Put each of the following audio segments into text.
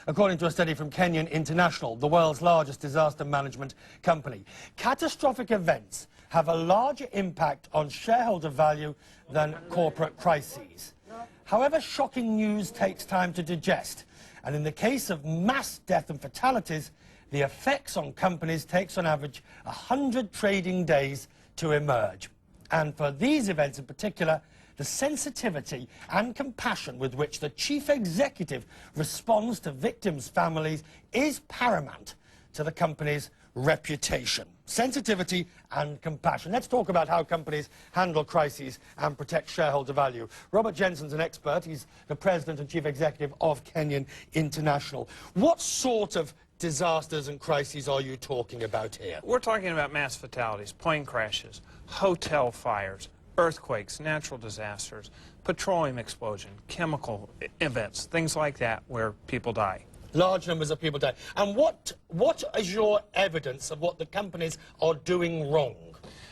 according to a study from Kenyan International, the world's largest disaster management company. Catastrophic events have a larger impact on shareholder value than corporate crises. However, shocking news takes time to digest, and in the case of mass death and fatalities, the effects on companies takes on average 100 trading days to emerge. And for these events in particular, the sensitivity and compassion with which the chief executive responds to victims' families is paramount to the company's reputation. Sensitivity and compassion. Let's talk about how companies handle crises and protect shareholder value. Robert Jensen's an expert. He's the president and chief executive of Kenyan International. What sort of disasters and crises are you talking about here? We're talking about mass fatalities, plane crashes, hotel fires, earthquakes, natural disasters, petroleum explosion, chemical events, things like that where people die. Large numbers of people die. And what is your evidence of what the companies are doing wrong?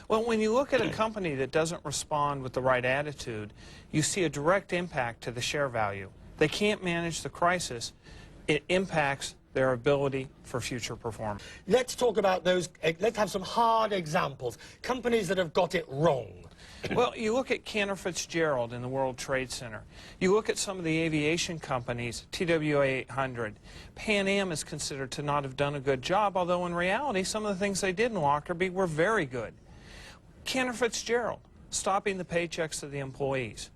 Well, when you look at a company that doesn't respond with the right attitude, you see a direct impact to the share value. They can't manage the crisis. It impacts their ability for future performance. Let's talk about those. Let's have some hard examples. Companies that have got it wrong. Well, you look at Cantor Fitzgerald in the World Trade Center. You look at some of the aviation companies, TWA 800. Pan Am is considered to not have done a good job, although in reality some of the things they did in Lockerbie were very good. Cantor Fitzgerald, stopping the paychecks of the employees.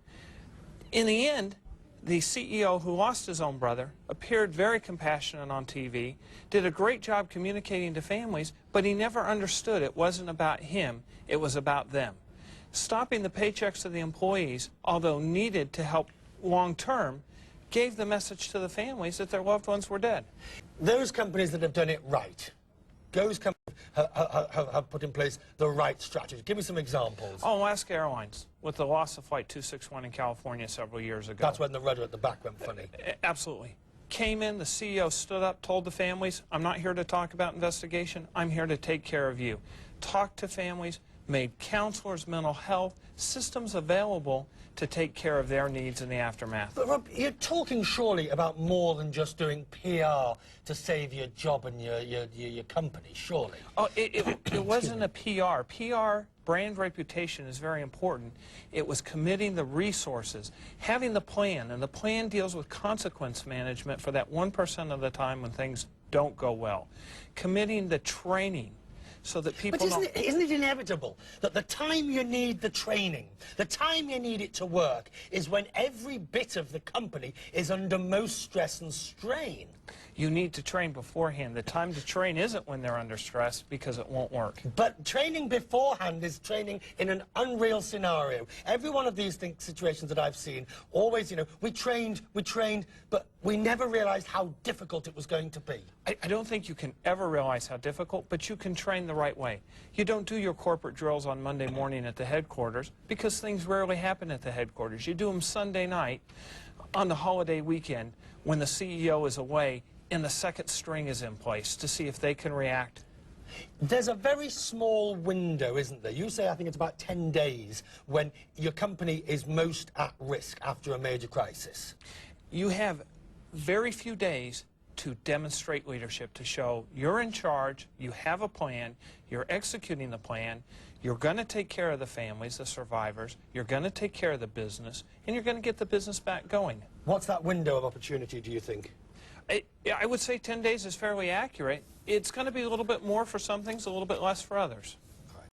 In the end, the CEO, who lost his own brother, appeared very compassionate on TV, did a great job communicating to families, but he never understood it wasn't about him, it was about them. Stopping the paychecks of the employees, although needed to help long-term, gave the message to the families that their loved ones were dead. Those companies that have done it right, those companies have put in place the right strategy. Give me some examples. Oh, Alaska Airlines, with the loss of Flight 261 in California several years ago. That's when the rudder at the back went funny. Absolutely. Came in, the CEO stood up, told the families, I'm not here to talk about investigation, I'm here to take care of you. Talked to families, made counselors, mental health, systems available to take care of their needs in the aftermath. But Rob, you're talking surely about more than just doing PR to save your job and your company, surely. Oh, it wasn't a PR. PR, brand reputation, is very important. It was committing the resources, having the plan, and the plan deals with consequence management for that 1% of the time when things don't go well. Committing the training, so that people But isn't it inevitable that the time you need the training, the time you need it to work, is when every bit of the company is under most stress and strain? You need to train beforehand. The time to train isn't when they're under stress, because it won't work. But training beforehand is training in an unreal scenario. Every one of these situations that I've seen, always, you know, we trained, but we never realized how difficult it was going to be. I don't think you can ever realize how difficult, but you can train the right way. You don't do your corporate drills on Monday morning at the headquarters, because things rarely happen at the headquarters. You do them Sunday night on the holiday weekend when the CEO is away and the second string is in place to see if they can react. There's a very small window, isn't there? You say, I think it's about 10 days when your company is most at risk after a major crisis. You have very few days to demonstrate leadership, to show you're in charge, you have a plan, you're executing the plan, you're going to take care of the families, the survivors, you're going to take care of the business, and you're going to get the business back going. What's that window of opportunity, do you think? I would say 10 days is fairly accurate. It's going to be a little bit more for some things, a little bit less for others.